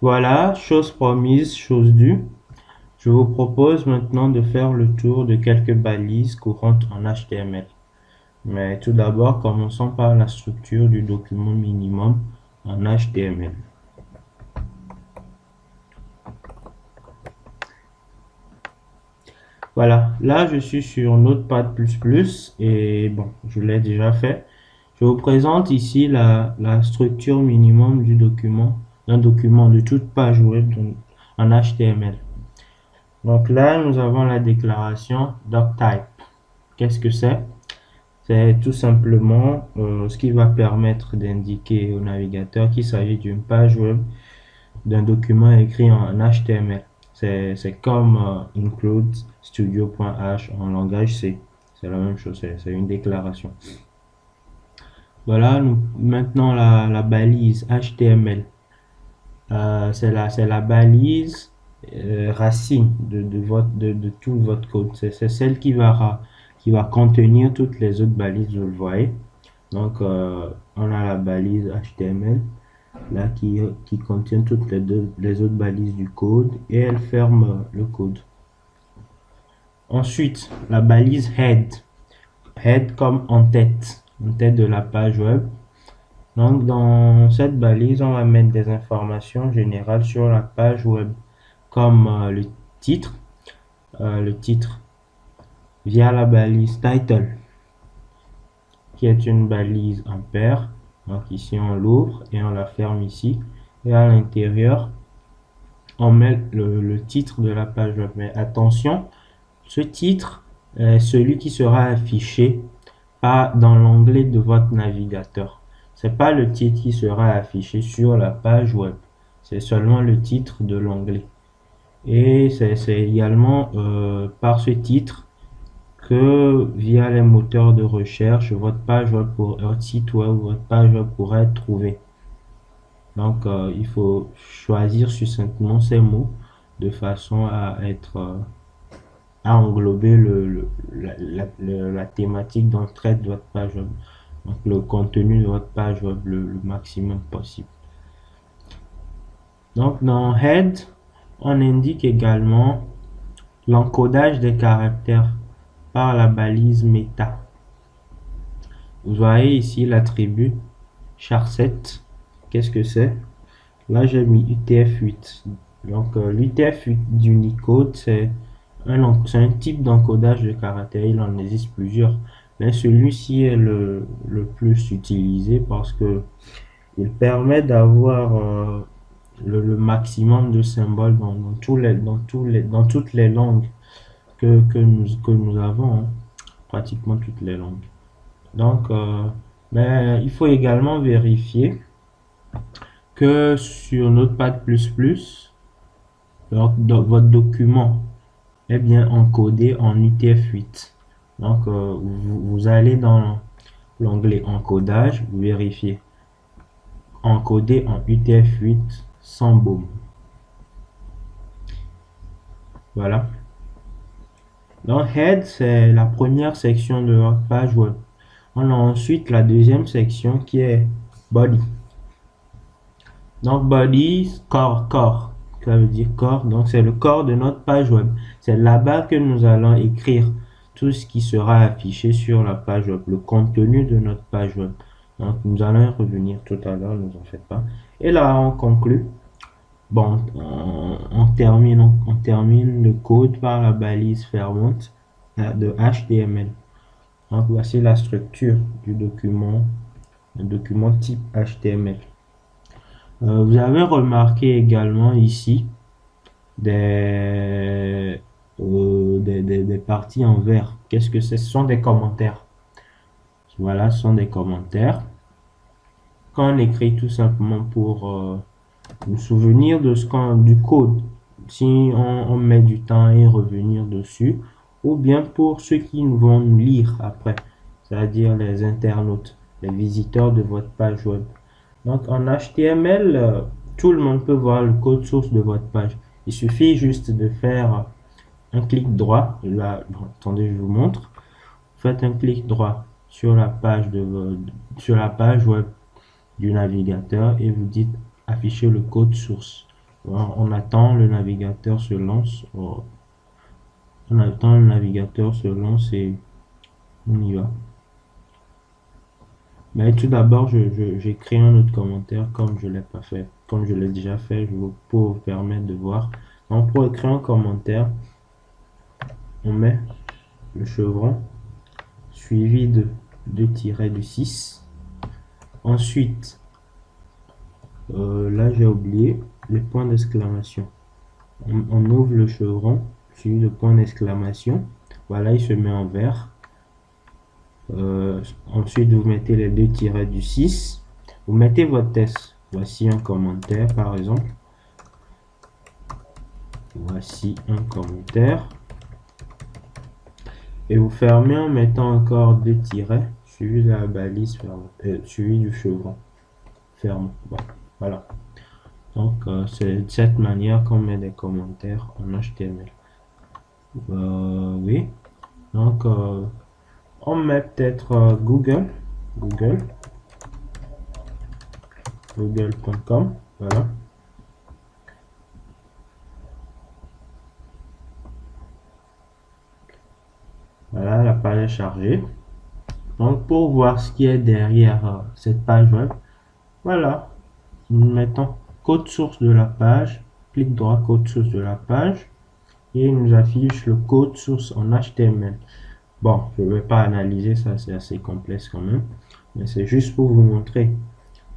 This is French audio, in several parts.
Voilà, chose promise, chose due. Je vous propose maintenant de faire le tour de quelques balises courantes en HTML. Mais tout d'abord, commençons par la structure du document minimum en HTML. Voilà, là je suis sur Notepad++ et bon, je l'ai déjà fait. Je vous présente ici la structure minimum du document, d'un document de toute page web en HTML. Donc là, nous avons la déclaration doctype. Qu'est-ce que c'est? C'est tout simplement ce qui va permettre d'indiquer au navigateur qu'il s'agit d'une page web, d'un document écrit en HTML. C'est comme include studio.h en langage C. C'est la même chose, c'est une déclaration. Voilà, maintenant la balise HTML. C'est la balise racine de tout votre code. C'est celle qui va contenir toutes les autres balises, vous le voyez. Donc, on a la balise HTML là qui contient toutes les autres balises du code et elle ferme le code. Ensuite, la balise head. Head comme en tête de la page web. Donc, dans cette balise, on va mettre des informations générales sur la page web, comme titre, le titre via la balise title, qui est une balise en paire. Donc ici, on l'ouvre et on la ferme ici. Et à l'intérieur, on met le titre de la page web. Mais attention, ce titre est celui qui sera affiché dans l'onglet de votre navigateur. C'est pas le titre qui sera affiché sur la page web. C'est seulement le titre de l'onglet. Et c'est également par ce titre que via les moteurs de recherche, votre site web, votre page web pourra être trouvée. Donc, il faut choisir succinctement ces mots de façon à englober la thématique dont traite votre page web. Donc, le contenu de votre page web le maximum possible. Donc, dans Head, on indique également l'encodage des caractères par la balise meta. Vous voyez ici l'attribut char7. Qu'est-ce que c'est? Là, j'ai mis UTF-8. Donc, l'UTF-8 d'Unicode, c'est un type d'encodage de caractères. Il en existe plusieurs. Mais celui-ci est le plus utilisé parce que il permet d'avoir le maximum de symboles dans toutes les langues que nous avons, hein. Pratiquement toutes les langues. Donc, mais il faut également vérifier que sur Notepad++, votre document est bien encodé en UTF-8. Donc, vous allez dans l'onglet encodage, vous vérifiez encodé en UTF-8 sans boom. Voilà. Donc, Head, c'est la première section de votre page web. On a ensuite la deuxième section qui est Body. Donc, Body, corps. Ça veut dire corps. Donc, c'est le corps de notre page web. C'est là-bas que nous allons écrire tout ce qui sera affiché sur la page web, le contenu de notre page web. Donc, nous allons y revenir tout à l'heure, ne vous en faites pas. Et là, on conclut. Bon, on termine le code par la balise fermante de HTML. Donc, voici la structure du document, le document type HTML. Vous avez remarqué également ici des parties en vert. Qu'est-ce que c'est? Ce sont des commentaires. Voilà, ce sont des commentaires. Quand on écrit tout simplement pour nous souvenir de du code, si on met du temps à y revenir dessus, ou bien pour ceux qui vont nous lire après, c'est-à-dire les internautes, les visiteurs de votre page web. Donc en HTML, tout le monde peut voir le code source de votre page. Il suffit juste de faire un clic droit. Là, attendez, je vous montre. Faites un clic droit sur la page sur la page web du navigateur et vous dites afficher le code source. On attend, le navigateur se lance. On attend, le navigateur se lance et on y va. Mais tout d'abord, j'écris un autre commentaire comme je l'ai pas fait, comme je l'ai déjà fait, pour vous permettre de voir. Donc, pour écrire un commentaire, on met le chevron suivi de 2-6. Ensuite, là j'ai oublié les points d'exclamation. On ouvre le chevron suivi de point d'exclamation. Voilà, il se met en vert. Ensuite, vous mettez les 2-6. Vous mettez votre test. Voici un commentaire, par exemple. Voici un commentaire. Et vous fermez en mettant encore 2 tirets suivi de la balise suivi du chevron. Ferme. Bon, voilà. Donc, c'est de cette manière qu'on met des commentaires en HTML. Oui. Donc, on met peut-être google.com. Voilà. Voilà, la page est chargée. Donc, pour voir ce qui est derrière cette page web, voilà, nous mettons code source de la page, clic droit code source de la page, et il nous affiche le code source en HTML. Bon, je ne vais pas analyser ça, c'est assez complexe quand même, mais c'est juste pour vous montrer.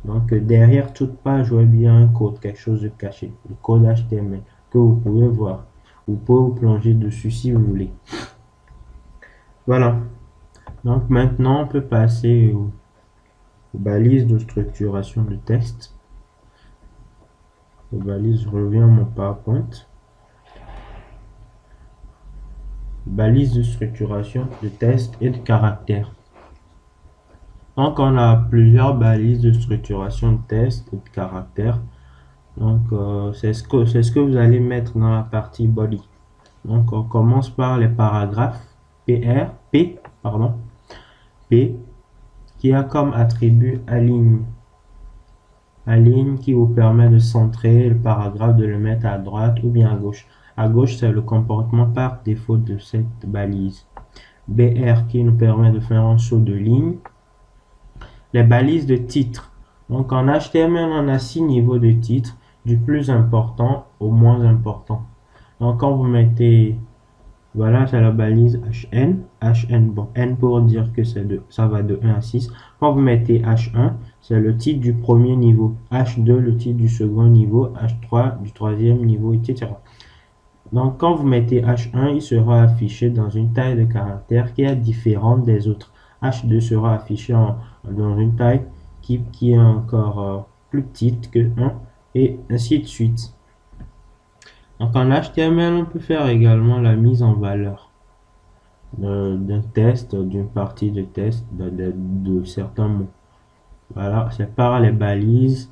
Donc, derrière toute page web, il y a un code, quelque chose de caché, le code HTML que vous pouvez voir. Vous pouvez vous plonger dessus si vous voulez. Voilà. Donc, maintenant, on peut passer aux balises de structuration de texte. Les balises, je reviens à mon PowerPoint. Balises de structuration de texte et de caractères. Donc, on a plusieurs balises de structuration de texte et de caractères. Donc, c'est ce que vous allez mettre dans la partie body. Donc, on commence par les paragraphes P, qui a comme attribut aligne. Aligne qui vous permet de centrer le paragraphe, de le mettre à droite ou bien à gauche. À gauche, c'est le comportement par défaut de cette balise. BR qui nous permet de faire un saut de ligne. Les balises de titre. Donc en HTML, on a 6 niveaux de titre, du plus important au moins important. Donc quand vous mettez, voilà, c'est la balise HN, bon, N pour dire que ça va de 1 à 6. Quand vous mettez H1, c'est le titre du premier niveau, H2, le titre du second niveau, H3, du troisième niveau, etc. Donc, quand vous mettez H1, il sera affiché dans une taille de caractère qui est différente des autres. H2 sera affiché dans une taille qui est encore plus petite que 1, et ainsi de suite. Donc, en HTML, on peut faire également la mise en valeur d'un test, d'une partie de test, de certains mots. Voilà, c'est par les balises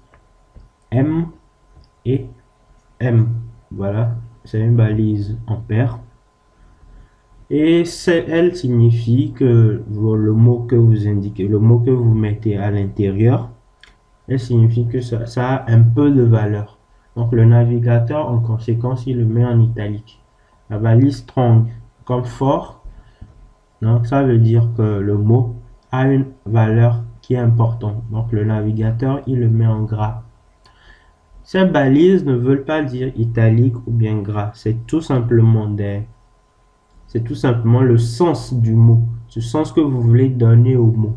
M et M. Voilà, c'est une balise en paire. Et elle signifie que le mot que vous indiquez, le mot que vous mettez à l'intérieur, elle signifie que ça a un peu de valeur. Donc le navigateur, en conséquence, il le met en italique. La balise strong, comme fort, donc ça veut dire que le mot a une valeur qui est importante. Donc le navigateur, il le met en gras. Ces balises ne veulent pas dire italique ou bien gras. C'est tout simplement le sens du mot, ce sens que vous voulez donner au mot.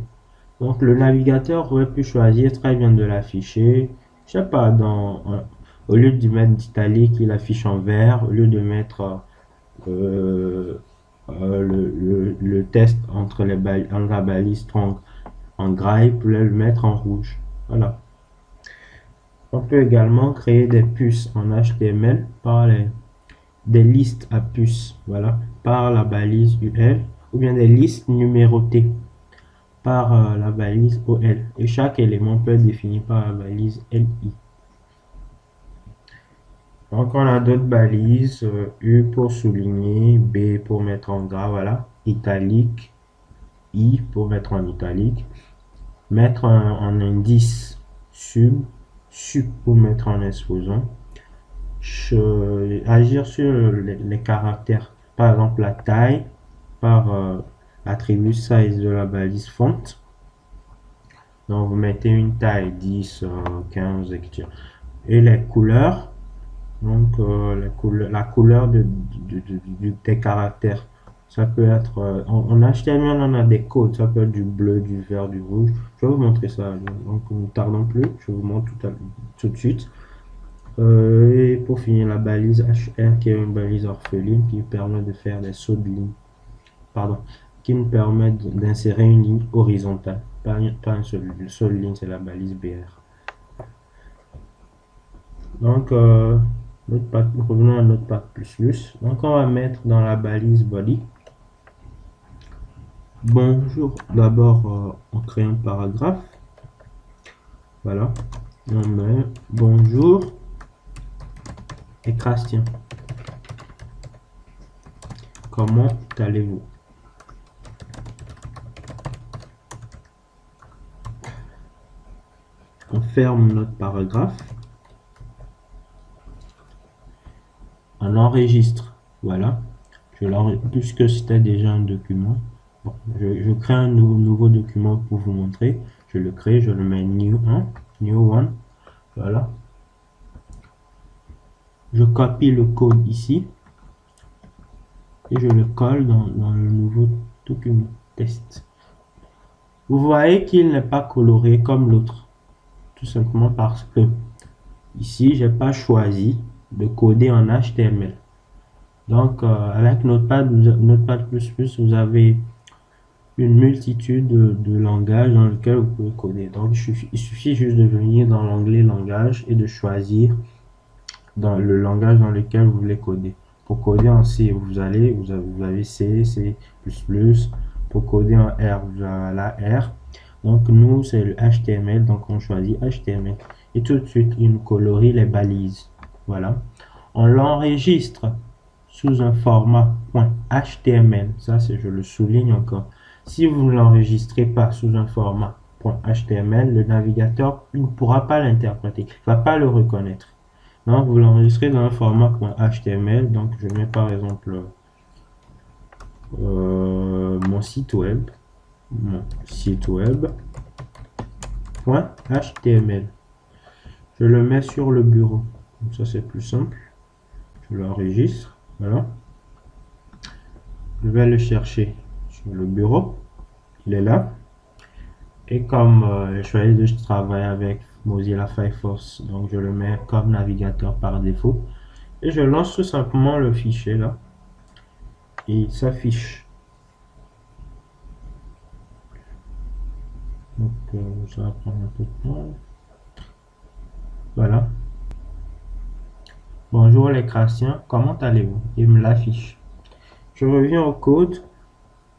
Donc le navigateur aurait pu choisir très bien de l'afficher, je sais pas, au lieu de mettre d'italique, il affiche en vert, au lieu de mettre le test entre la balise strong en gras, il peut le mettre en rouge. Voilà. On peut également créer des puces en HTML par des listes à puces, voilà, par la balise UL, ou bien des listes numérotées par la balise OL. Et chaque élément peut être défini par la balise LI. Donc on a d'autres balises, U pour souligner, B pour mettre en gras, voilà, italique, I pour mettre en italique, mettre en indice, sub pour mettre en exposant, agir sur les caractères. Par exemple, la taille par l'attribut size de la balise font. Donc, vous mettez une taille 10, 15, etc. Et les couleurs, donc la couleur des caractères. Ça peut être, en HTML, on a des codes, ça peut être du bleu, du vert, du rouge. Je vais vous montrer ça. Donc, ne tardons plus, je vous montre tout de suite. Et pour finir, la balise HR, qui est une balise orpheline qui permet de faire des sauts de ligne. Pardon, qui nous permet d'insérer une ligne horizontale. Pas une seule ligne, c'est la balise BR. Donc, revenons à Notepad++. Donc, on va mettre dans la balise body. Bonjour. D'abord, on crée un paragraphe. Voilà. On met bonjour et Crastien. Comment allez-vous? On ferme notre paragraphe. On enregistre. Voilà. Puisque c'était déjà un document. Bon, je crée un nouveau document pour vous montrer. Je le crée, je le mets new one. Voilà. Je copie le code ici. Et je le colle dans le nouveau document test. Vous voyez qu'il n'est pas coloré comme l'autre. Tout simplement parce que ici, j'ai pas choisi de coder en HTML. Donc, avec Notepad++, vous avez une multitude de langages dans lesquels vous pouvez coder. Donc, il suffit juste de venir dans l'onglet langage et de choisir dans le langage dans lequel vous voulez coder. Pour coder en C, vous avez C, C++. Pour coder en R, vous avez la R. Donc, nous, c'est le HTML. Donc, on choisit HTML. Et tout de suite, il nous colorie les balises. Voilà. On l'enregistre sous un format .html. Ça, je le souligne encore. Si vous ne l'enregistrez pas sous un format .html, le navigateur ne pourra pas l'interpréter. Il ne va pas le reconnaître. Donc, vous l'enregistrez dans un format .html. Donc, je mets par exemple mon site web. .html. Je le mets sur le bureau. Donc, ça, c'est plus simple. Je l'enregistre. Voilà. Je vais le chercher sur le bureau. Il est là. Et comme je choisis de travailler avec Mozilla Firefox, donc je le mets comme navigateur par défaut. Et je lance tout simplement le fichier là. Et il s'affiche. Donc ça va prendre un peu de temps. Voilà. Bonjour les Crassiens, comment allez-vous? Il me l'affiche. Je reviens au code.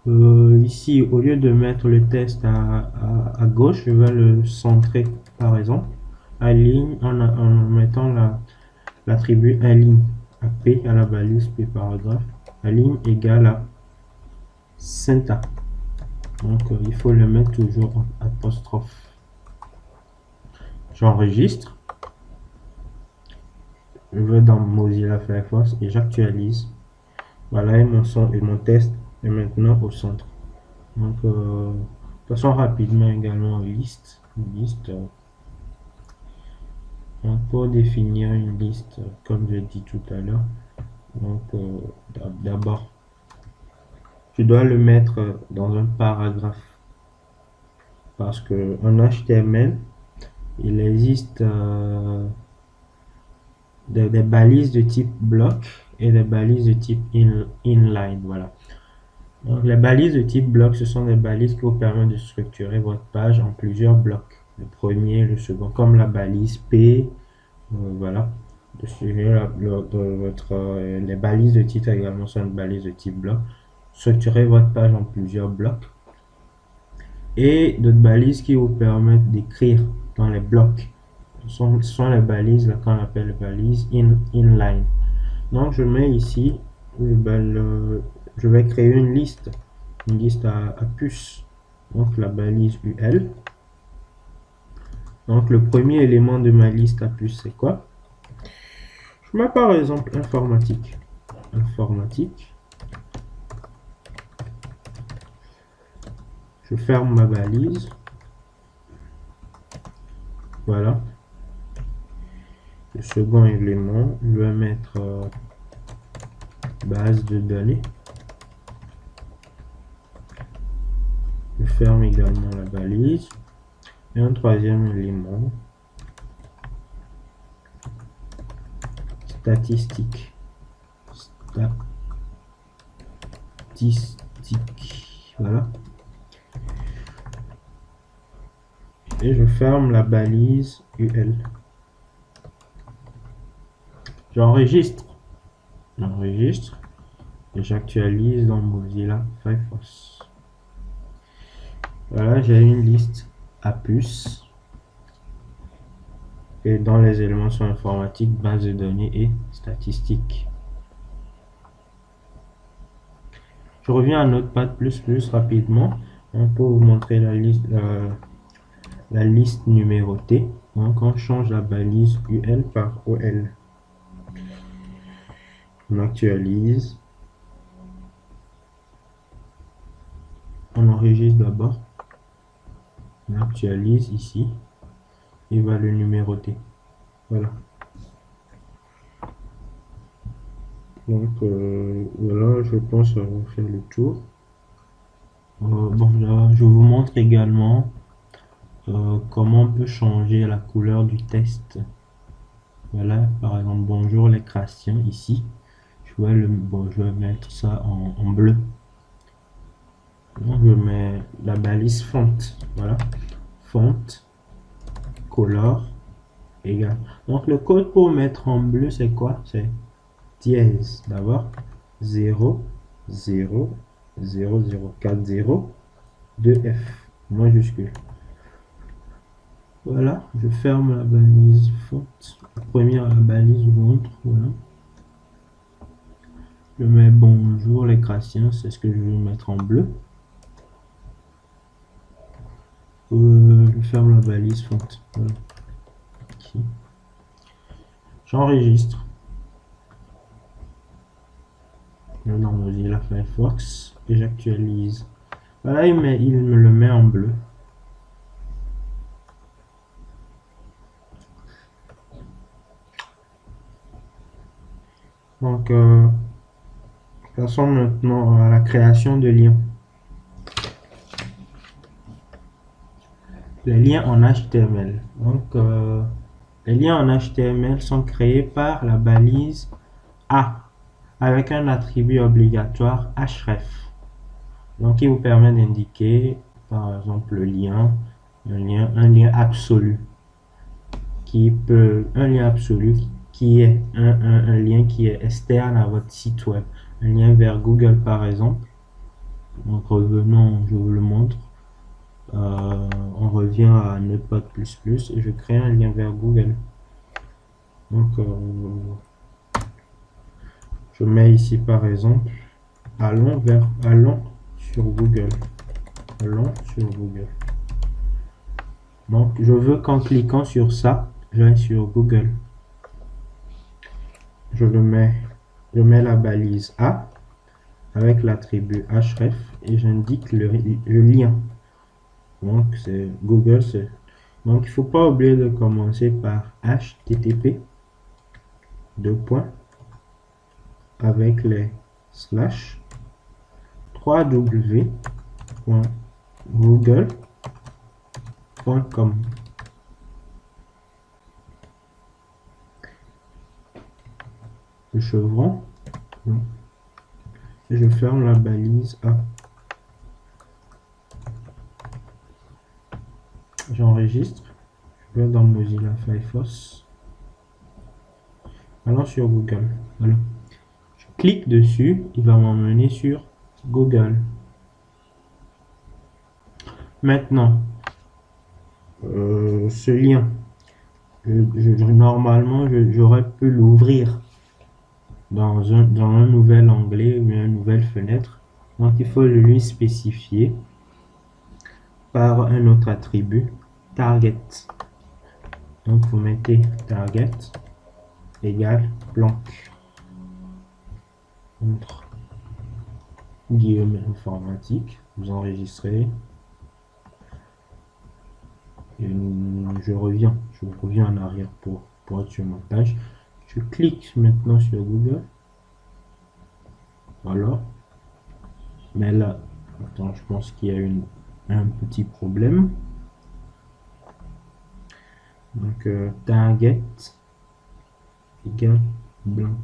Ici, au lieu de mettre le test à gauche, je vais le centrer par exemple à ligne en mettant l'attribut aligne à P, à la balise P paragraphe, aligne égale à center. Donc il faut le mettre toujours en apostrophe. J'enregistre. Je vais dans Mozilla Firefox et j'actualise. Voilà, et mon test est maintenant au centre. Donc, passons rapidement également aux listes. Donc, pour définir une liste, comme j'ai dit tout à l'heure, donc d'abord, tu dois le mettre dans un paragraphe. Parce que en HTML, il existe des balises de type bloc et des balises de type inline. Voilà. Donc, les balises de type bloc, ce sont des balises qui vous permettent de structurer votre page en plusieurs blocs. Le premier, le second, comme la balise P. Voilà. Les balises de titre également sont une balise de type bloc. Structurez votre page en plusieurs blocs. Et d'autres balises qui vous permettent d'écrire dans les blocs. Ce sont les balises là qu'on appelle les balises inline. Donc je mets ici, je vais créer une liste à puces. Donc la balise UL. Donc le premier élément de ma liste à puces, c'est quoi? Je mets par exemple informatique. Informatique. Je ferme ma balise. Voilà. Le second élément, je vais mettre base de données. Je ferme également la balise. Et un troisième élément, statistique. Statistique. Voilà. Et je ferme la balise UL. J'enregistre. J'enregistre. Et j'actualise dans Mozilla Firefox. Voilà, j'ai une liste à puce. Et dans les éléments sont informatique, base de données et statistiques. Je reviens à Notepad++ rapidement. Pour vous montrer la liste numérotée. Donc on change la balise UL par OL. On actualise. On enregistre d'abord. On actualise ici. Et va le numéroter. Voilà. Donc voilà, je pense avoir fait le tour. Bon, là, je vous montre également comment on peut changer la couleur du test. Voilà, par exemple, bonjour les Crastiens ici. Je vais mettre ça en bleu. Donc, je mets la balise font. Voilà, font, color, égal. Donc, le code pour mettre en bleu, c'est quoi? C'est dièse. D'abord, 0, 0, 0, 0, 4, 0, 2F, majuscule. Voilà, je ferme la balise font. La première, la balise montre. Voilà. Je mets bonjour les Crastiens, c'est ce que je vais mettre en bleu. Je ferme la balise font. Voilà. J'enregistre. Je vais dans Mozilla Firefox et j'actualise. Voilà, il me le met en bleu. Donc, passons maintenant à la création de liens. Les liens en HTML. Donc, les liens en HTML sont créés par la balise A avec un attribut obligatoire href. Donc, il vous permet d'indiquer, par exemple, le lien, un lien absolu un lien absolu qui est un lien qui est externe à votre site web, un lien vers Google par exemple. Donc revenons, je vous le montre. On revient à Notepad++ et je crée un lien vers Google. Donc je mets ici par exemple allons sur Google. Allons sur Google. Donc je veux qu'en cliquant sur ça, j'aille sur Google. Je mets la balise A avec l'attribut href et j'indique le lien. Donc c'est Google. Donc il faut pas oublier de commencer par http avec les slash www.google.com. Le chevron. Et je ferme la balise A. J'enregistre. Je vais dans Mozilla Firefox. Allons sur Google. Voilà. Je clique dessus. Il va m'emmener sur Google. Maintenant, ce lien, normalement, j'aurais pu l'ouvrir dans un nouvel onglet ou une nouvelle fenêtre. Donc, il faut le lui spécifier par un autre attribut, target. Donc, vous mettez target égale blanc. Entre guillemets informatique, vous enregistrez. Et je reviens en arrière pour être sur ma page. Je clique maintenant sur Google. Voilà. Mais là, attends, je pense qu'il y a un petit problème. Donc, target égale blanc.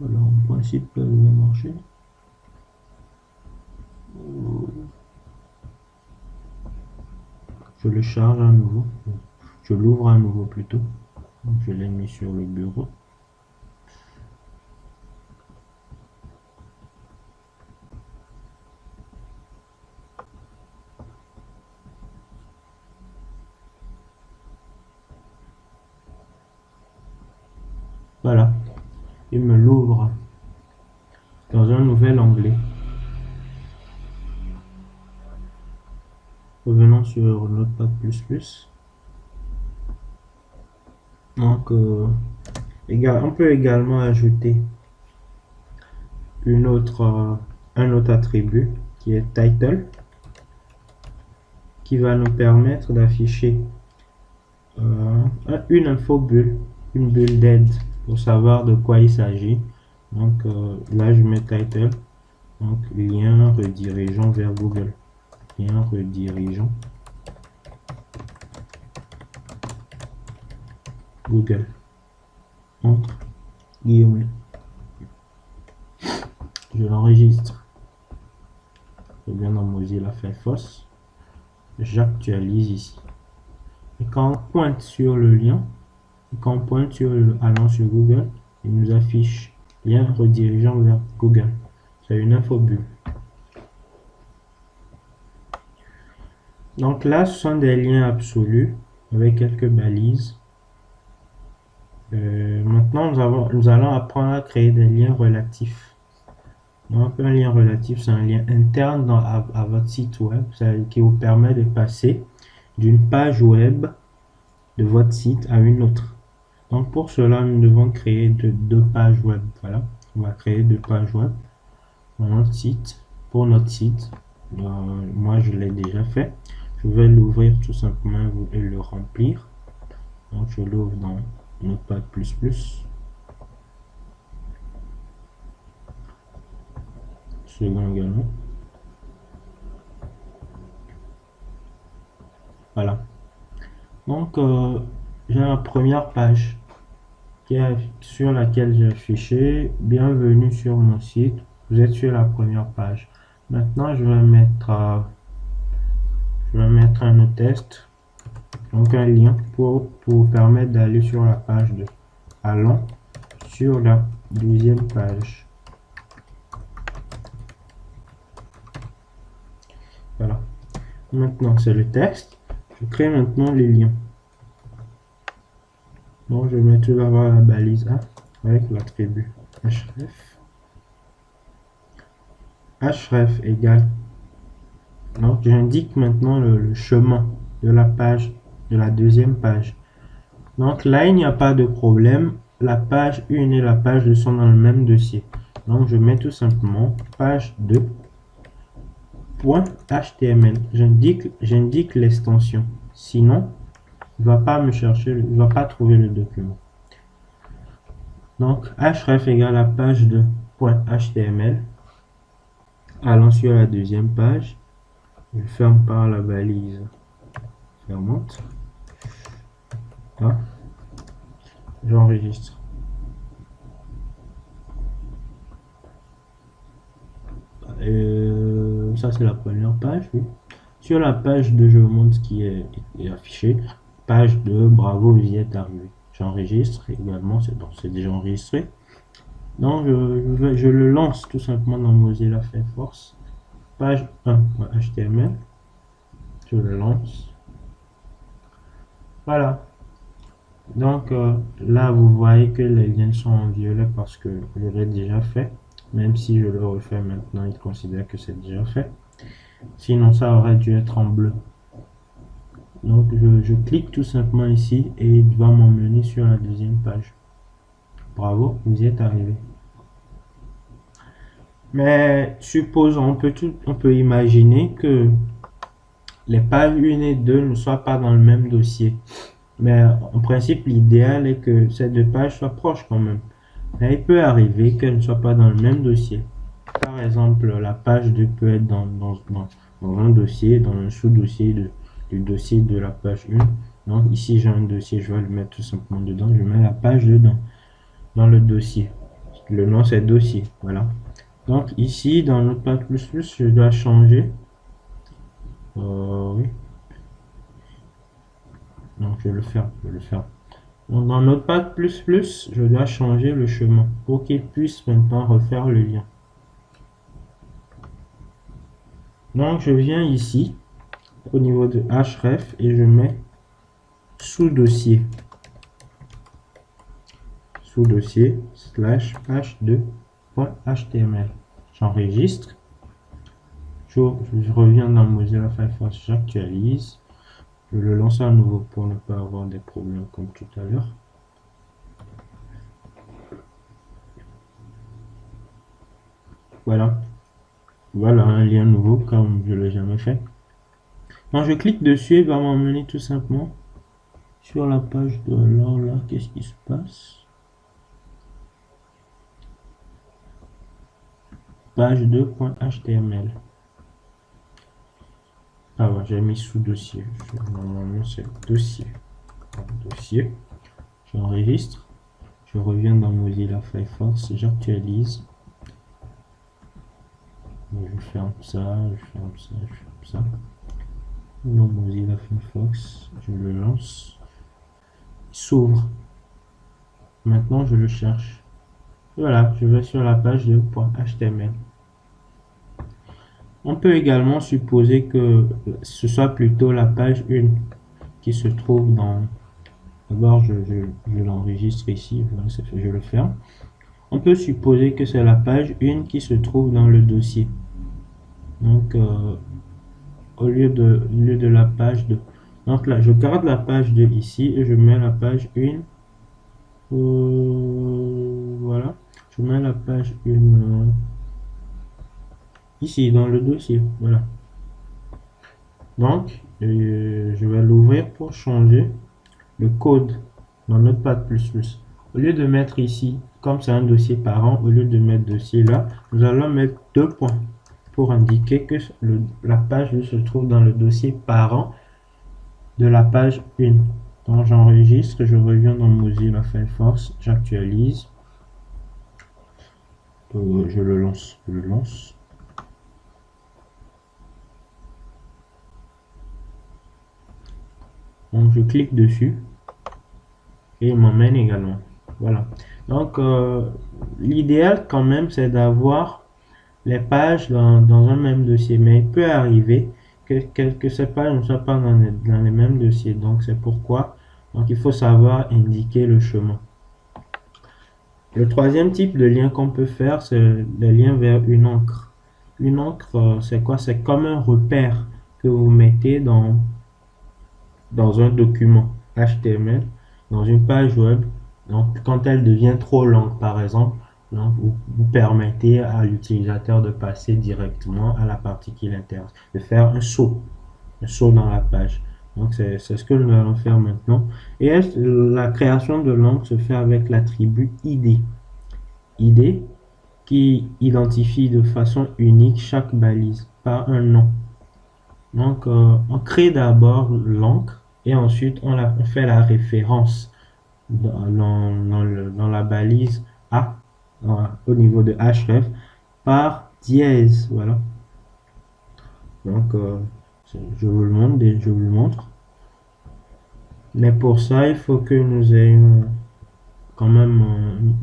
Voilà, en principe, ça devrait marcher. Je le charge à nouveau. Je l'ouvre à nouveau plutôt. Je l'ai mis sur le bureau. Voilà. Il me l'ouvre dans un nouvel onglet. Revenons sur Notepad++. Donc, on peut également ajouter un autre attribut qui est title, qui va nous permettre d'afficher une infobulle, une bulle d'aide pour savoir de quoi il s'agit. Donc là, je mets title, donc lien redirigeant vers Google. Lien redirigeant Google. Entre guillemets. Je l'enregistre. Je viens dans Mozilla Firefox. J'actualise ici. Et quand on pointe sur le lien, quand on pointe sur allant sur Google, il nous affiche lien redirigeant vers Google. C'est une infobulle. Donc là, ce sont des liens absolus avec quelques balises. Maintenant, nous allons apprendre à créer des liens relatifs. Donc, un lien relatif, c'est un lien interne à votre site web qui vous permet de passer d'une page web de votre site à une autre. Donc, pour cela, nous devons créer deux pages web. Voilà, on va créer deux pages web pour notre site. Moi, je l'ai déjà fait. Je vais l'ouvrir tout simplement et le remplir. Donc, je l'ouvre dans Notepad++. Second également. Voilà. Donc, j'ai la première page sur laquelle j'ai affiché bienvenue sur mon site. Vous êtes sur la première page. Maintenant, je vais mettre un autre test, donc un lien pour vous permettre d'aller sur la page 2. Allons sur la deuxième page. Voilà. Maintenant, c'est le texte. Je crée maintenant les liens. Donc, je vais tout d'abord la balise A avec l'attribut href. Href égale. Donc, j'indique maintenant le chemin de la page, de la deuxième page. Donc là, il n'y a pas de problème. La page 1 et la page 2 sont dans le même dossier. Donc, je mets tout simplement page 2. .html. J'indique l'extension. Sinon, il va pas me chercher, il va pas trouver le document. Donc, href égale la page de .html. Allons sur la deuxième page. Je ferme par la balise fermante. Là, j'enregistre. Ça, c'est la première page. Oui. Sur la page 2, je vous montre ce qui est affiché. Page 2, bravo, vous y êtes arrivé. J'enregistre également, c'est déjà enregistré. Donc, je le lance tout simplement dans Mozilla Firefox. Page 1 HTML. Je le lance. Voilà. Donc, là, vous voyez que les liens sont en violet parce que je l'ai déjà fait. Même si je le refais maintenant, il considère que c'est déjà fait. Sinon, ça aurait dû être en bleu. Donc, je clique tout simplement ici et il va m'emmener sur la deuxième page. Bravo, vous y êtes arrivé. Mais supposons, on peut imaginer que les pages 1 et 2 ne soient pas dans le même dossier. Mais en principe, l'idéal est que ces deux pages soient proches quand même. Mais il peut arriver qu'elles ne soient pas dans le même dossier. Par exemple, la page 2 peut être dans un dossier, dans un sous-dossier du dossier de la page 1. Donc ici, j'ai un dossier, je vais le mettre tout simplement dedans. Je mets la page dedans, dans le dossier. Le nom, c'est dossier. Voilà. Donc ici, dans Notepad++, je dois changer. Oui. Donc je vais le faire. Donc, dans Notepad++, je dois changer le chemin pour qu'il puisse maintenant refaire le lien. Donc je viens ici au niveau de href et je mets sous-dossier slash page2.html. J'enregistre. Je reviens dans Mozilla Firefox, j'actualise. Je le lance à nouveau pour ne pas avoir des problèmes comme tout à l'heure. Voilà. Voilà un lien nouveau comme je ne l'ai jamais fait. Quand je clique dessus, il va m'emmener tout simplement sur la page de alors là. Qu'est-ce qui se passe? Page 2.html. Ah ouais, j'ai mis sous dossier. Normalement c'est dossier. Dossier. J'enregistre. Je reviens dans Mozilla Firefox. J'actualise. Je ferme ça, je ferme ça, je ferme ça. Dans Mozilla Firefox, je le lance. Il s'ouvre. Maintenant, je le cherche. Voilà, je vais sur la page de .html. On peut également supposer que ce soit plutôt la page 1 qui se trouve dans... D'abord, je l'enregistre ici, voilà, c'est fait, je le ferme. On peut supposer que c'est la page 1 qui se trouve dans le dossier. Donc, au lieu de la page 2. Donc là, je garde la page 2 ici et je mets la page 1. Voilà, je mets la page 1 ici dans le dossier. Voilà. Donc, je vais l'ouvrir pour changer le code dans Notepad++. Au lieu de mettre ici, comme c'est un dossier parent, au lieu de mettre dossier là, nous allons mettre 2 points pour indiquer que la page se trouve dans le dossier parent de la page 1. Donc j'enregistre, je reviens dans Mozilla Firefox, j'actualise, je le lance. Donc je clique dessus et il m'emmène également. Voilà. Donc l'idéal quand même c'est d'avoir les pages dans un même dossier, mais il peut arriver que ces pages ne soient pas dans les mêmes dossiers. Donc c'est pourquoi il faut savoir indiquer le chemin. Le troisième type de lien qu'on peut faire, c'est les liens vers une encre. Une encre, c'est quoi? C'est comme un repère que vous mettez dans un document HTML, dans une page web. Donc, quand elle devient trop longue, par exemple, vous permettez à l'utilisateur de passer directement à la partie qui l'intéresse, de faire un saut dans la page. Donc, c'est ce que nous allons faire maintenant. Et la création de l'encre se fait avec l'attribut ID. ID qui identifie de façon unique chaque balise par un nom. Donc, on crée d'abord l'encre et ensuite on fait la référence dans la balise A au niveau de href par dièse. Voilà. Donc, je vous le montre. Mais pour ça, il faut que nous ayons quand même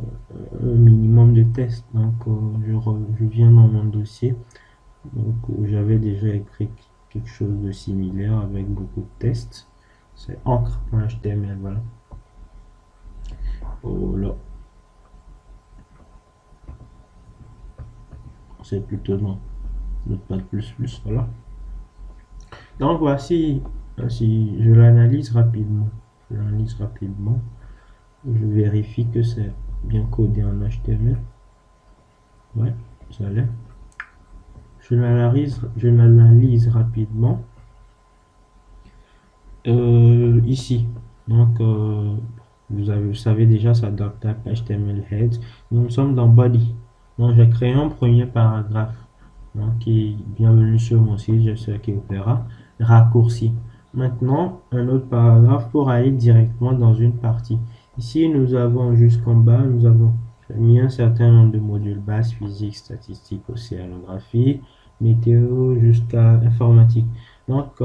un minimum de tests. Donc, je viens dans mon dossier. Donc, j'avais déjà écrit quelque chose de similaire avec beaucoup de tests. C'est encre.html. Voilà. Oh là. C'est plutôt non. Notepad++. Voilà. Donc, voici. Je l'analyse rapidement. Je vérifie que c'est bien codé en HTML. Ouais, ça l'est. Je l'analyse rapidement. Ici, donc vous savez déjà, ça doit tape HTML head. Nous sommes dans body. Donc j'ai créé un premier paragraphe. Donc bienvenue sur mon site, je suis qui Opera. Raccourci. Maintenant, un autre paragraphe pour aller directement dans une partie. Ici, nous avons jusqu'en bas, nous avons mis un certain nombre de modules base, physique, statistique, océanographie, météo, jusqu'à informatique. Donc,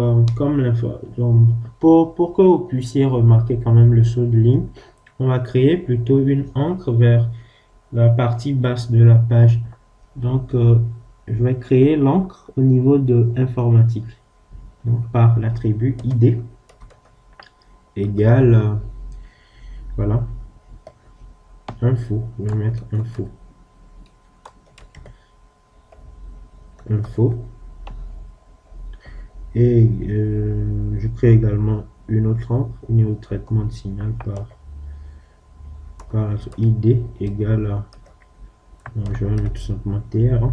pour que vous puissiez remarquer quand même le saut de ligne, on va créer plutôt une encre vers la partie basse de la page. Donc, je vais créer l'encre au niveau de informatique. Donc, par l'attribut ID égale, voilà, info. Je vais mettre info. Info. Et je crée également une autre encre au niveau de traitement de signal par ID égale à, je vais mettre tout simplement TR.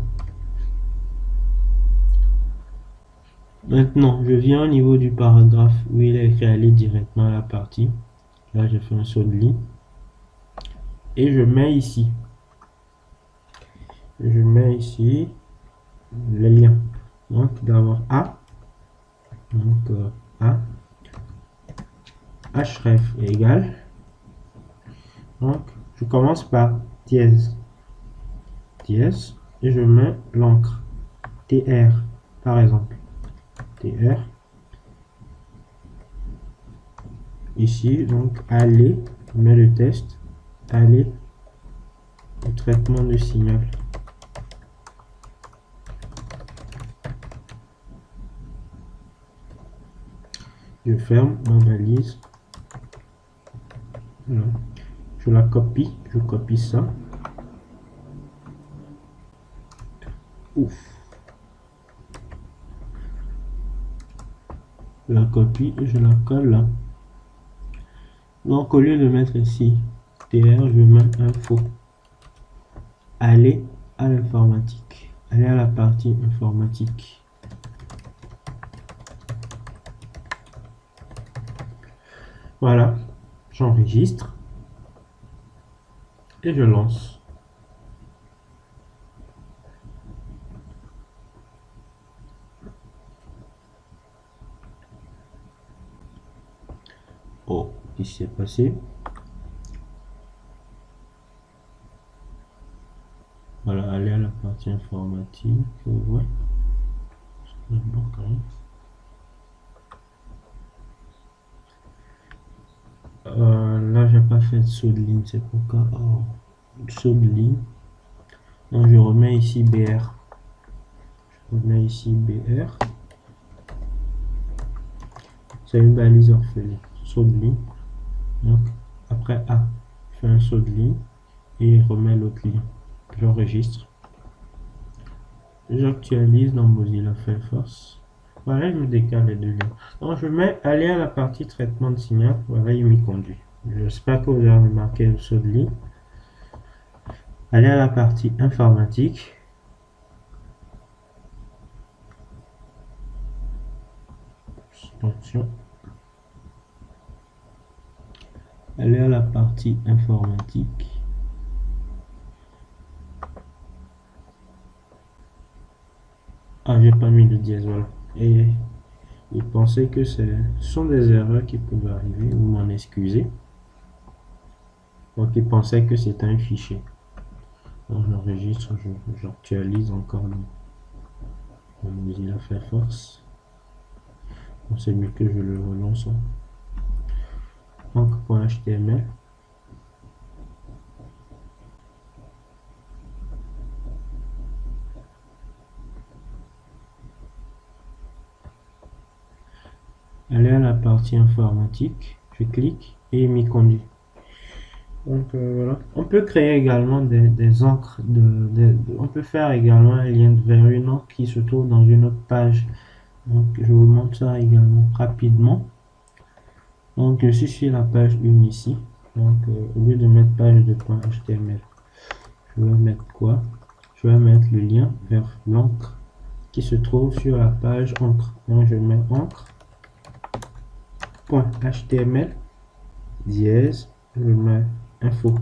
Maintenant, je viens au niveau du paragraphe où il est écrit aller directement à la partie. Là, je fais un saut de ligne. Et je mets ici. Je mets ici les liens. Donc, d'abord A. Donc, A. Href égale. Donc, je commence par dièse. Dièse. Et je mets l'encre. TR, par exemple. TR. Ici, donc, aller. Je mets le test. Aller. Le traitement de signal. Je ferme ma valise. Voilà. Je la copie. Je copie ça. Ouf. Je la copie et je la colle là. Donc au lieu de mettre ici TR, je mets info. Aller à l'informatique. Aller à la partie informatique. Voilà. J'enregistre. Et je lance. Oh, qu'est-ce qui s'est passé? Voilà, aller à la partie informatique. Ouais. Là, j'ai pas fait de saut de ligne, c'est pourquoi. Oh, saut de ligne. Donc, je remets ici BR. Je remets ici BR. C'est une balise orpheline. Saut de ligne. Donc, après A, je fais un saut de ligne et je remets l'autre ligne. J'enregistre. J'actualise dans Mozilla Firefox. Voilà, je me décale les deux liens. Donc, je mets aller à la partie traitement de signal. Voilà, il m'y conduit. J'espère que vous avez remarqué le saut de ligne. Aller à la partie informatique. Attention. Aller à la partie informatique. Ah, j'ai pas mis le dièse, voilà. Et il pensait que ce sont des erreurs qui pouvaient arriver, vous m'en excusez. Donc il pensait que c'était un fichier. Donc j'enregistre, j'actualise encore le Mozilla Firefox. Donc c'est mieux que je le relance. Donc .html. Aller à la partie informatique, je clique et il m'y conduit. Donc voilà. On peut créer également des encres, on peut faire également un lien vers une encre qui se trouve dans une autre page. Donc je vous montre ça également rapidement. Donc je suis sur la page 1 ici. Donc, au lieu de mettre page de .html, je vais mettre quoi? Je vais mettre le lien vers l'encre qui se trouve sur la page encre. Donc, je mets encre.html dièse, je mets info.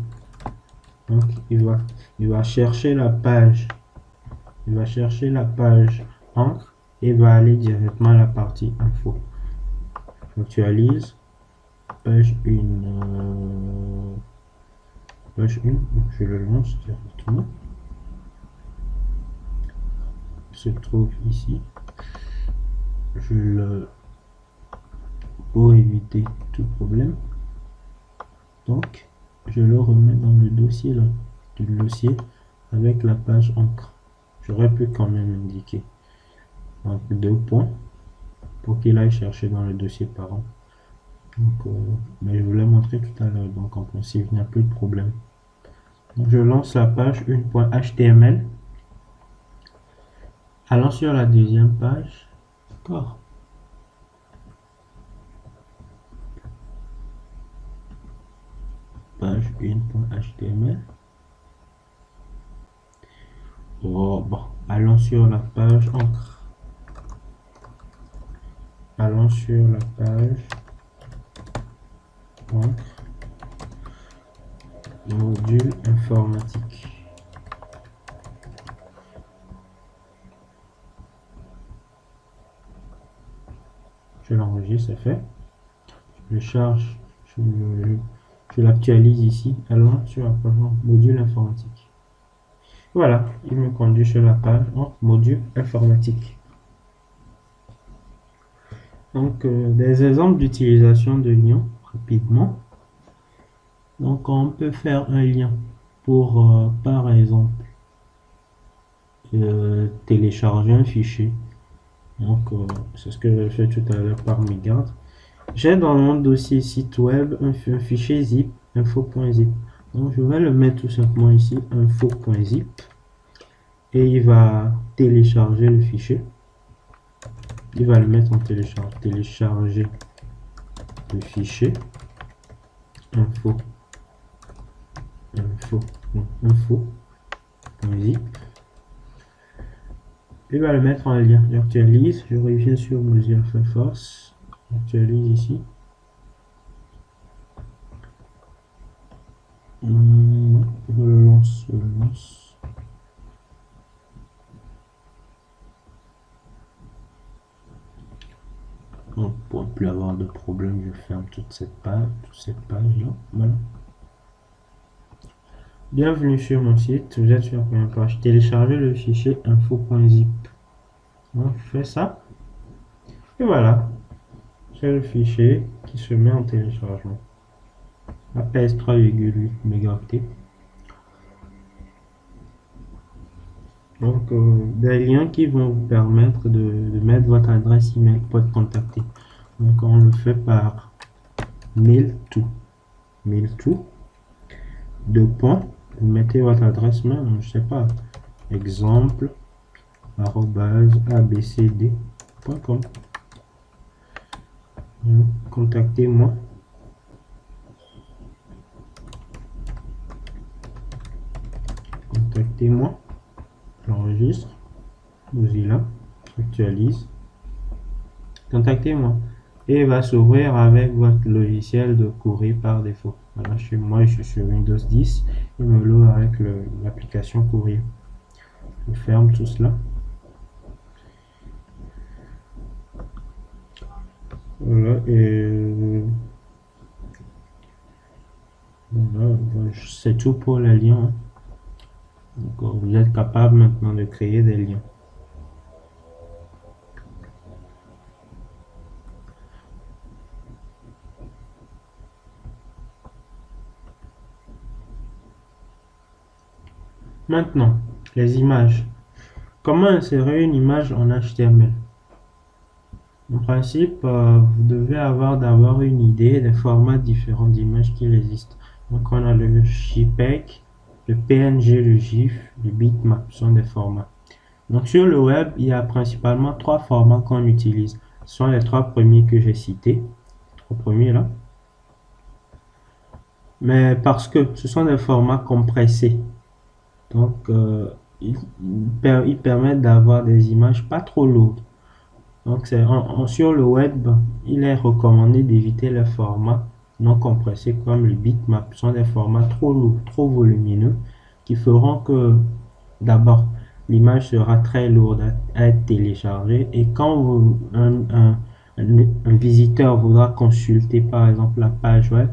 Donc, il va chercher la page. Il va chercher la page encre et va aller directement à la partie info. J'actualise. Page 1. Page 1. Je le lance directement. Il se trouve ici. Je le... Pour éviter tout problème. Donc, je le remets dans le dossier là. Le dossier avec la page encre. J'aurais pu quand même indiquer. Donc, 2 points pour qu'il aille chercher dans le dossier parent. Donc, mais je vous l'ai montré tout à l'heure. Donc, en principe, il n'y a plus de problème. Donc, je lance la page 1.html. Allons sur la deuxième page. D'accord. Page 1.html. Oh, bon. Allons sur la page encre. Allons sur la page encre. Module informatique. Je l'enregistre, c'est fait. Je charge, je l'actualise ici. Allons sur la page module informatique. Voilà, il me conduit sur la page module informatique. Donc, des exemples d'utilisation de liens rapidement. Donc, on peut faire un lien pour, par exemple, télécharger un fichier. Donc, c'est ce que j'ai fait tout à l'heure par mégarde. J'ai dans mon dossier site web un fichier zip, info.zip. Donc, je vais le mettre tout simplement ici, info.zip. Et il va télécharger le fichier. Il va le mettre en télécharge. Télécharger le fichier. Info.zip. Il va le mettre en lien. J'actualise. Je reviens sur Mozilla Firefox. J'actualise ici. Je le lance. Donc, pour ne plus avoir de problème, je ferme toute cette page là. Voilà. Bienvenue sur mon site. Vous êtes sur la première page. Téléchargez le fichier info.zip. Donc, je fais ça. Et voilà. C'est le fichier qui se met en téléchargement. APS 3,8 mégaoctets. Donc, des liens qui vont vous permettre de mettre votre adresse email pour être contacté. Donc, on le fait par mail-to. Mail-to. 2 points. Vous mettez votre adresse mail, je sais pas, exemple @abcd.com. Contactez-moi. Contactez-moi. J'enregistre. Mozilla. Actualise. Contactez-moi. Et il va s'ouvrir avec votre logiciel de courrier par défaut. Voilà, chez moi, je suis sur Windows 10. Il me l'ouvre avec l'application courrier. Je ferme tout cela. Voilà, et voilà, c'est tout pour les liens. Donc, vous êtes capable maintenant de créer des liens. Maintenant, les images. Comment insérer une image en HTML? En principe, vous devez avoir d'abord une idée des formats différents d'images qui existent. Donc, on a le JPEG, le PNG, le GIF, le bitmap, sont des formats. Donc, sur le web, il y a principalement 3 formats qu'on utilise. Ce sont les 3 premiers que j'ai cités. 3 premiers là. mais parce que ce sont des formats compressés. Donc, ils permettent d'avoir des images pas trop lourdes. Donc, sur le web, il est recommandé d'éviter les formats non compressés comme le bitmap. Ce sont des formats trop lourds, trop volumineux, qui feront que, d'abord, l'image sera très lourde à être téléchargée. Et quand un visiteur voudra consulter, par exemple, la page web,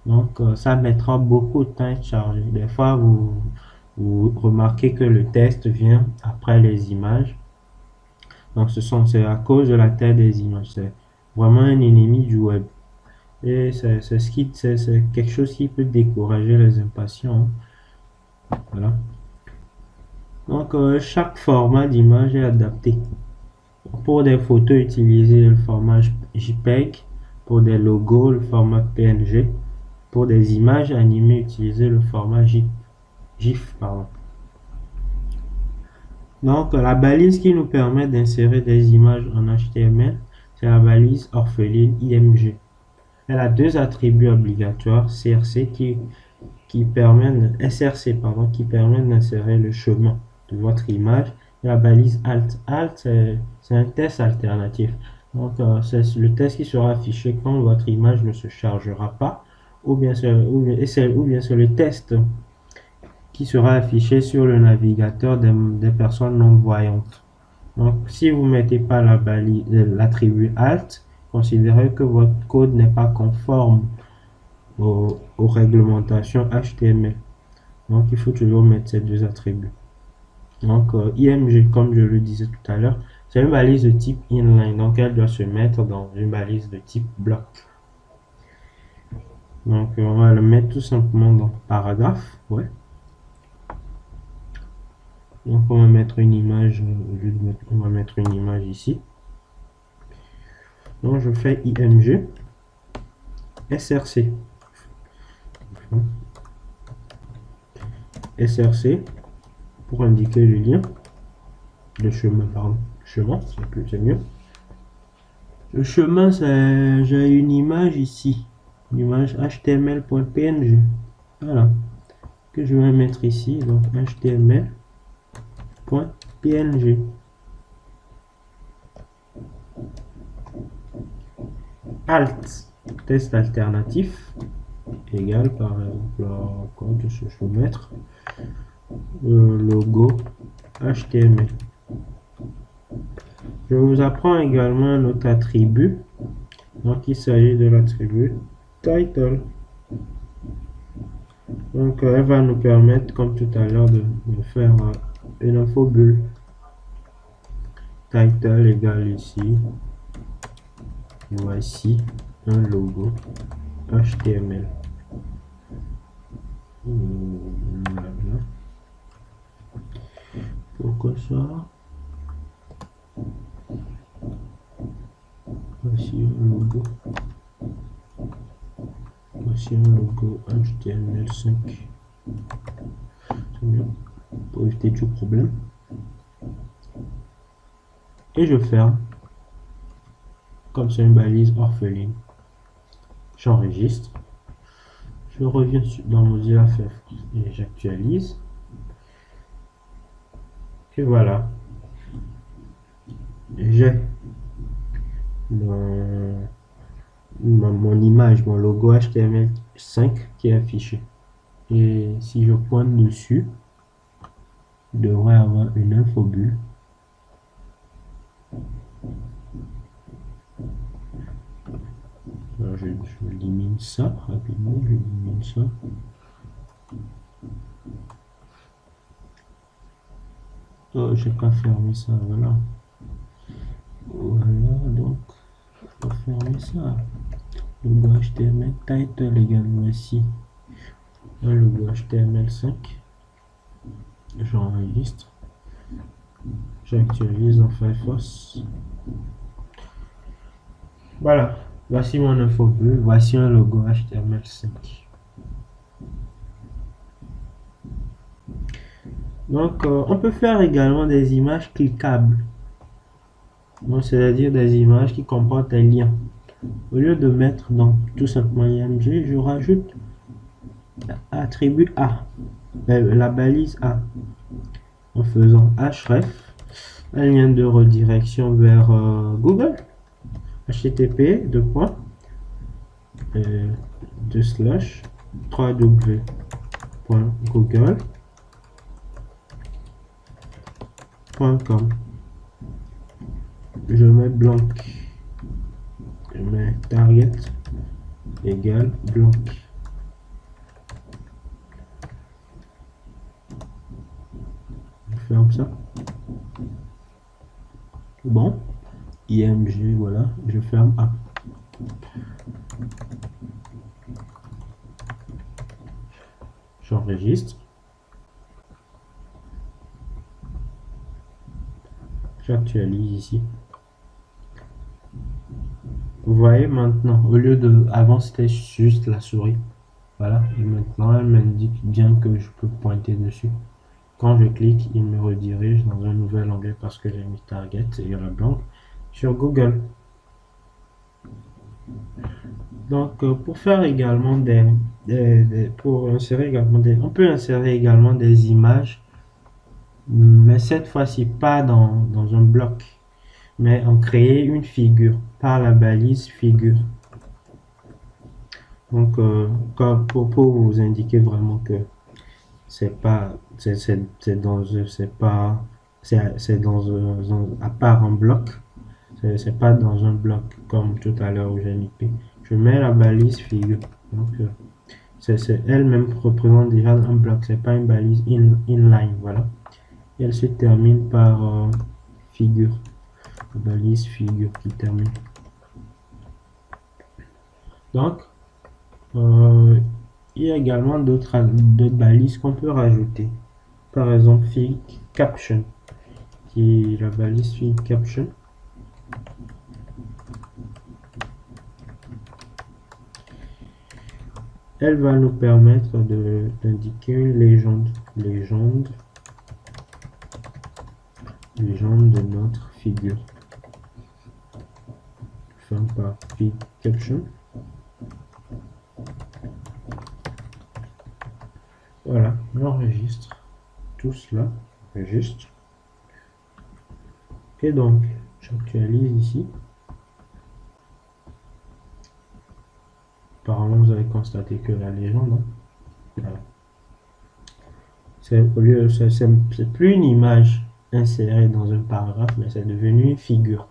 donc ça mettra beaucoup de temps à être chargé. Des fois, vous remarquez que le texte vient après les images. Donc, c'est à cause de la taille des images. C'est vraiment un ennemi du web. Et c'est quelque chose qui peut décourager les impatients, hein. Voilà. Donc, chaque format d'image est adapté. Pour des photos, utilisez le format JPEG. Pour des logos, le format PNG. Pour des images animées, utilisez le format GIF. Pardon. Donc, la balise qui nous permet d'insérer des images en HTML, c'est la balise orpheline IMG. Elle a deux attributs obligatoires, SRC qui permet d'insérer le chemin de votre image, et la balise alt. Alt, c'est un test alternatif. Donc, c'est le test qui sera affiché quand votre image ne se chargera pas, ou bien c'est le test qui sera affiché sur le navigateur des personnes non-voyantes. Donc, si vous ne mettez pas l'attribut alt, considérez que votre code n'est pas conforme aux réglementations HTML. Donc, il faut toujours mettre ces deux attributs. Donc, IMG, comme je le disais tout à l'heure, c'est une balise de type inline. Donc, elle doit se mettre dans une balise de type bloc. Donc, on va le mettre tout simplement dans paragraphe. Ouais. Donc, on va mettre une image, on va mettre une image ici. Donc, je fais IMG, SRC. SRC pour indiquer le lien, le chemin, pardon, chemin, c'est mieux. Le chemin, c'est, j'ai une image ici, une image html.png, voilà, que je vais mettre ici, donc html.png. Alt, test alternatif, égal par exemple, quoi que je peux mettre, logo HTML. Je vous apprends également un autre attribut. Donc, il s'agit de l'attribut title. Donc, elle va nous permettre, comme tout à l'heure, de faire une infobulle. Title égale ici. Voici un logo HTML. Voilà. Pourquoi ça? Voici un logo. Voici un logo HTML5. C'est bien. Pour éviter tout problème. Et je ferme. Comme c'est une balise orpheline. J'enregistre. Je reviens dans Mozilla Firefox et j'actualise. Et voilà. J'ai mon image, mon logo HTML5 qui est affiché. Et si je pointe dessus, je devrais avoir une infobulle. Alors je élimine ça rapidement, j'élimine ça. Oh, j'ai pas fermé ça, voilà. Voilà, donc, je vais fermer ça. Logo HTML title égale voici un logo HTML5. J'enregistre. J'actualise dans Firefox. Voilà, voici mon infobulle, voici un logo HTML5. Donc, on peut faire également des images cliquables. Donc, c'est-à-dire des images qui comportent un lien. Au lieu de mettre donc tout simplement IMG, je rajoute attribut A, la balise A, en faisant href, un lien de redirection vers Google, http www.google.com. Je mets blanc, je mets target égale blanc. Je ferme ça. Bon, img, voilà, je ferme A. J'enregistre. J'actualise ici. Vous voyez maintenant, au lieu de... Avant, c'était juste la souris. Voilà, et maintenant, elle m'indique bien que je peux pointer dessus. Quand je clique, il me redirige dans un nouvel onglet parce que j'ai mis Target et la blanc sur Google. Donc, pour faire également pour insérer également on peut insérer également des images, mais cette fois-ci pas dans un bloc, mais en créer une figure par la balise figure. Donc, pour vous indiquer vraiment que c'est pas, c'est dans, c'est pas, c'est dans à part un bloc, c'est pas dans un bloc comme tout à l'heure où j'ai mis P. Je mets la balise figure. Donc, c'est elle-même représente déjà un bloc, c'est pas une balise inline, voilà. Et elle se termine par figure, la balise figure qui termine. Donc, il y a également d'autres balises qu'on peut rajouter. Par exemple, fig caption, qui est la balise fig caption. Elle va nous permettre d'indiquer une légende de notre figure. Ferme par fig caption. Voilà, on enregistre tout cela, enregistre. Et donc, j'actualise ici. Apparemment, vous avez constaté que la légende, hein, voilà. C'est plus une image insérée dans un paragraphe, mais c'est devenu une figure.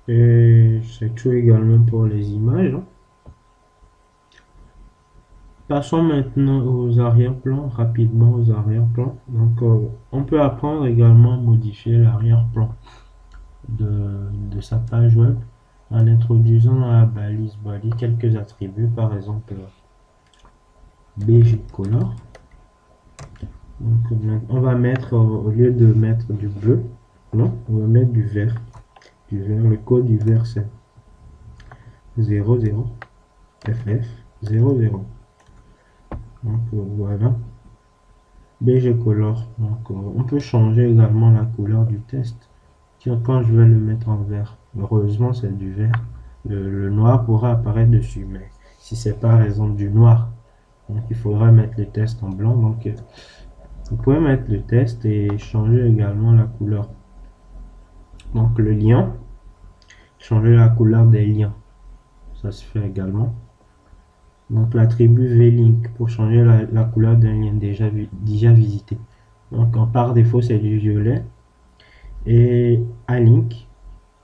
Et c'est tout également pour les images, hein. Passons maintenant aux arrière-plans, rapidement aux arrière-plans. Donc, on peut apprendre également à modifier l'arrière-plan de sa page web en introduisant à la balise body quelques attributs, par exemple BG color. Donc, on va mettre, au lieu de mettre du bleu, non, on va mettre du vert. Le code du vert c'est 00 FF 00. Donc voilà, BG color. Donc on peut changer également la couleur du test. Quand je vais le mettre en vert, heureusement c'est du vert, le noir pourra apparaître dessus, mais si c'est par exemple du noir, donc il faudra mettre le test en blanc. Donc vous pouvez mettre le test et changer également la couleur. Donc le lien, changer la couleur des liens, ça se fait également. Donc l'attribut vlink pour changer la couleur d'un lien déjà visité. Donc par défaut c'est du violet. Et alink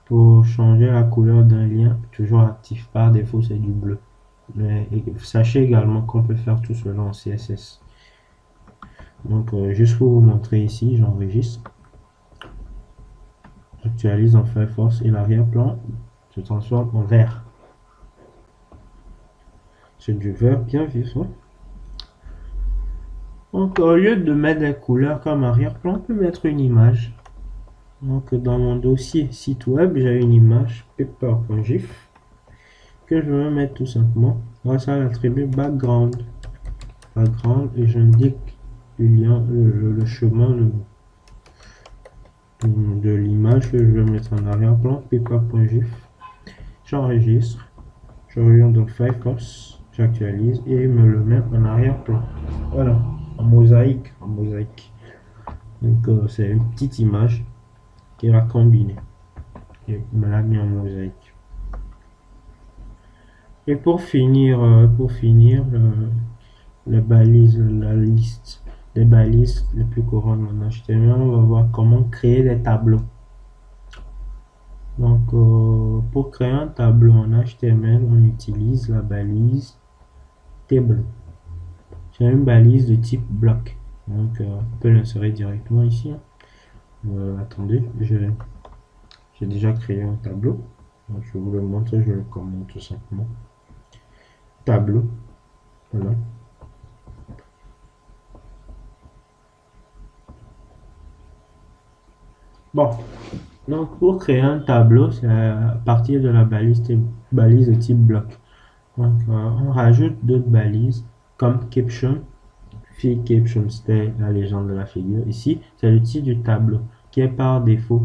pour changer la couleur d'un lien toujours actif, par défaut c'est du bleu. Mais sachez également qu'on peut faire tout cela en CSS. Donc juste pour vous montrer ici, j'enregistre, j'actualise en Firefox et l'arrière-plan se transforme en vert. C'est du vert bien vif, hein? Donc au lieu de mettre des couleurs comme arrière-plan, on peut mettre une image. Donc dans mon dossier site web, j'ai une image paper.gif que je vais mettre tout simplement grâce à l'attribut background. Et j'indique le lien, le chemin de l'image que je vais mettre en arrière-plan, paper.gif. J'enregistre, Je reviens dans Firefox, j'actualise et me le met en arrière-plan. Voilà, en mosaïque, en mosaïque. Donc c'est une petite image qui a combiné et me l'a mis en mosaïque. Et pour finir, les balises, la liste des balises les plus courantes en HTML, on va voir comment créer des tableaux. Donc, pour créer un tableau en HTML, on utilise la balise table. C'est une balise de type bloc. Donc, on peut l'insérer directement ici. Attendez, j'ai déjà créé un tableau. Donc, je vous le montre, je le commente tout simplement. Tableau. Voilà. Bon, donc pour créer un tableau, c'est à partir de la balise de type bloc. Donc, on rajoute d'autres balises comme caption. Caption, c'était la légende de la figure. Ici, c'est le titre du tableau qui est par défaut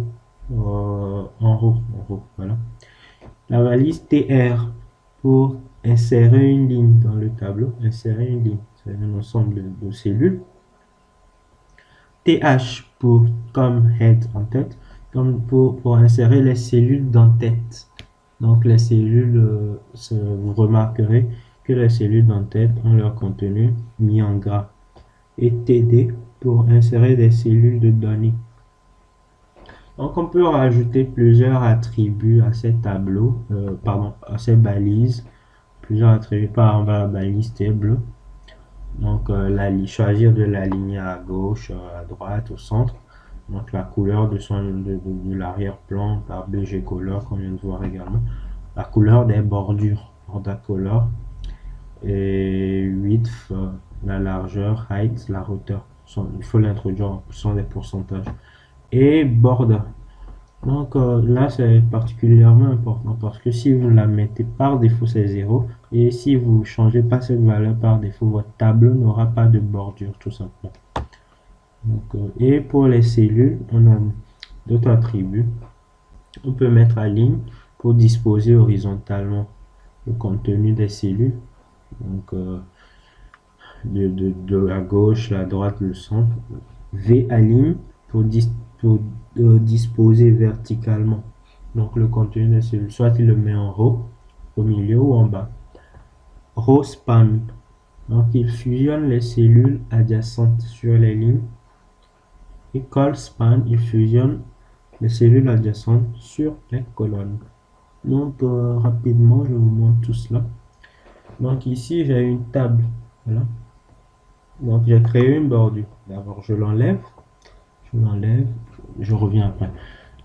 en haut. Voilà. La balise TR pour insérer une ligne dans le tableau. Insérer une ligne, c'est un ensemble de cellules. TH pour comme head en tête, comme pour insérer les cellules d'en-tête. Donc les cellules, vous remarquerez que les cellules d'en-tête ont leur contenu mis en gras. Et TD pour insérer des cellules de données. Donc on peut rajouter plusieurs attributs à ces tableaux, à ces balises, plusieurs attributs par exemple la balise table. Donc choisir de l'aligner à gauche, à droite, au centre. Donc la couleur de l'arrière-plan par BG Color qu'on vient de voir également. La couleur des bordures, border color. Et width, la largeur, height, la hauteur. Il faut l'introduire, ce sont des pourcentages. Et border. Donc là, c'est particulièrement important parce que si vous la mettez par défaut, c'est 0. Et si vous ne changez pas cette valeur par défaut, votre tableau n'aura pas de bordure, tout simplement. Donc, et pour les cellules, on a d'autres attributs. On peut mettre à ligne pour disposer horizontalement le contenu des cellules. Donc, de la gauche, la droite, le centre. V à ligne pour disposer verticalement. Donc le contenu des cellules, soit il le met en haut, au milieu ou en bas. Row span. Donc il fusionne les cellules adjacentes sur les lignes. Et col span, il fusionne les cellules adjacentes sur les colonnes. Donc rapidement, je vous montre tout cela. Donc ici, j'ai une table. Voilà. Donc j'ai créé une bordure. D'abord, je l'enlève, je reviens après.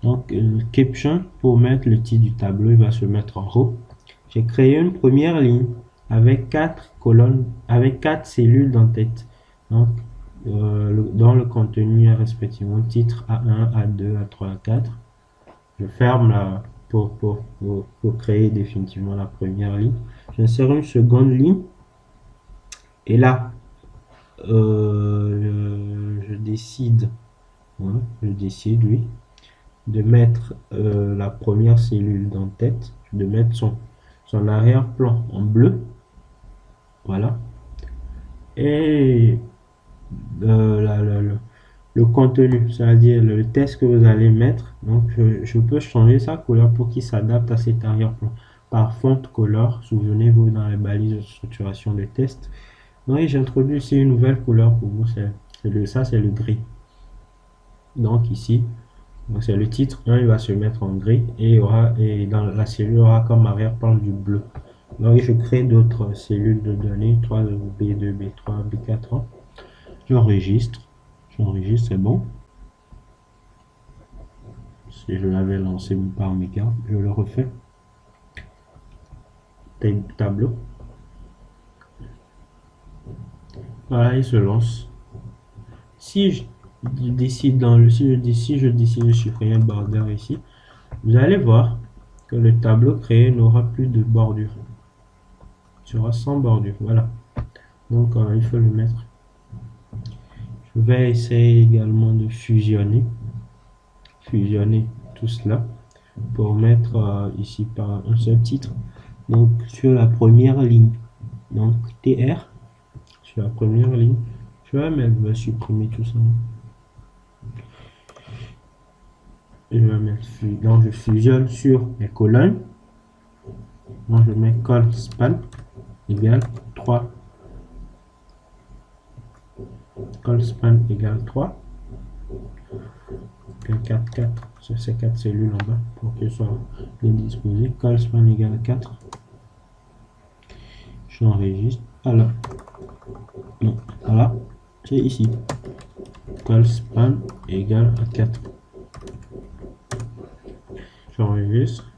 Donc caption, pour mettre le titre du tableau, il va se mettre en haut. J'ai créé une première ligne avec 4 colonnes, avec 4 cellules d'en-tête. Donc dans le contenu respectivement titre A1, A2, A3, A4. Je ferme là pour créer définitivement la première ligne. J'insère une seconde ligne et là je décide, oui, de mettre la première cellule d'en-tête, de mettre son arrière-plan en bleu, voilà, et le contenu, c'est-à-dire le texte que vous allez mettre, donc je peux changer sa couleur pour qu'il s'adapte à cet arrière-plan par font color. Souvenez-vous, dans les balises de structuration de test. Donc j'introduis ici une nouvelle couleur pour vous, c'est le gris. Donc ici, c'est le titre 1, il va se mettre en gris et dans la cellule aura comme arrière-plan du bleu. Donc je crée d'autres cellules de données, 3 B2, B3, B4. J'enregistre, c'est bon. Si je l'avais lancé par mégarde, je le refais. Tableau. Voilà, il se lance. Si je décide de supprimer le border ici, vous allez voir que le tableau créé n'aura plus de bordure. Il sera sans bordure. Voilà. Donc il faut le mettre. Je vais essayer également de fusionner tout cela pour mettre ici par un seul titre. Donc sur la première ligne, donc TR, sur la première ligne, je vais supprimer tout ça. Je vais mettre, donc je fusionne sur les colonnes. Donc je mets col span égale 3. Col span égale 3. 4, 4 sur ces 4 cellules en bas pour qu'elles soient bien disposées. Col span égale 4. J'enregistre. Alors, non, voilà, c'est ici. Col span égale à 4. J'enregistre.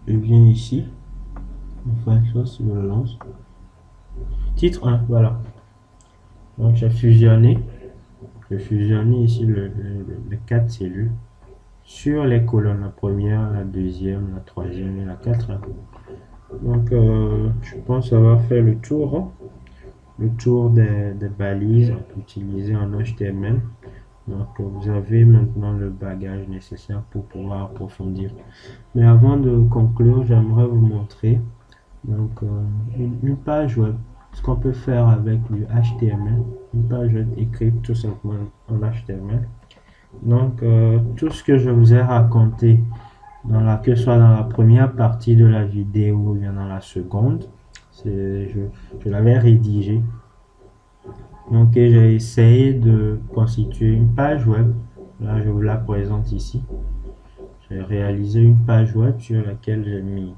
Je viens ici. Enfin, je le lance. Titre 1, voilà. Donc j'ai fusionné. Je fusionne ici les 4 cellules sur les colonnes, la première, la deuxième, la troisième et la quatrième. Donc je pense avoir fait le tour, hein. Le tour des balises utilisées en HTML. Donc vous avez maintenant le bagage nécessaire pour pouvoir approfondir. Mais avant de conclure, j'aimerais vous montrer donc une page web. Ce qu'on peut faire avec du HTML, une page web écrite tout simplement en HTML. Donc tout ce que je vous ai raconté, que ce soit dans la première partie de la vidéo ou bien dans la seconde, je l'avais rédigé. Donc j'ai essayé de constituer une page web. Là, je vous la présente ici. J'ai réalisé une page web sur laquelle j'ai mis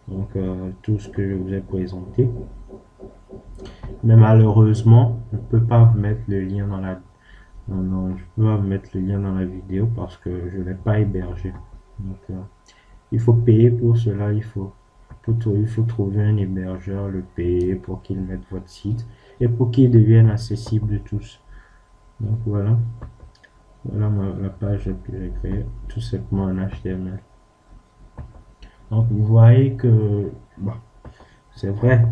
donc tout ce que je vous ai présenté. Mais malheureusement, je ne peux pas vous mettre le lien dans la je peux pas vous mettre le lien dans la vidéo parce que je ne l'ai pas hébergé. Donc il faut payer pour cela, il faut trouver un hébergeur, le payer pour qu'il mette votre site et pour qu'il devienne accessible de tous. Donc voilà, la page que j'ai créée tout simplement en HTML. Donc vous voyez que bon, c'est vrai,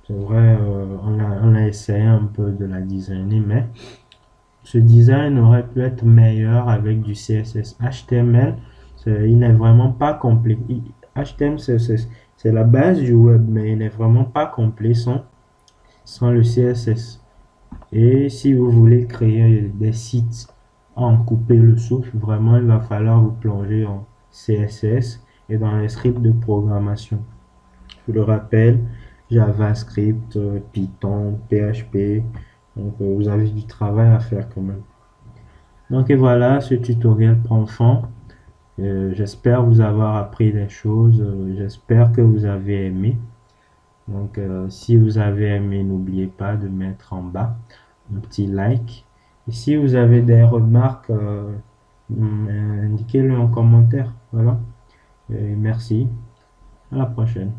on a essayé un peu de la designer, mais ce design aurait pu être meilleur avec du CSS. HTML, il n'est vraiment pas complet. HTML, c'est la base du web, mais il n'est vraiment pas complet sans le CSS. Et si vous voulez créer des sites en couper le souffle, vraiment, il va falloir vous plonger en CSS et dans les scripts de programmation. Je le rappelle, JavaScript, Python, PHP. Donc, vous avez du travail à faire quand même. Donc, et voilà, ce tutoriel prend fin. J'espère vous avoir appris des choses. J'espère que vous avez aimé. Donc, si vous avez aimé, n'oubliez pas de mettre en bas un petit like. Et si vous avez des remarques, indiquez-le en commentaire. Voilà. Et merci. À la prochaine.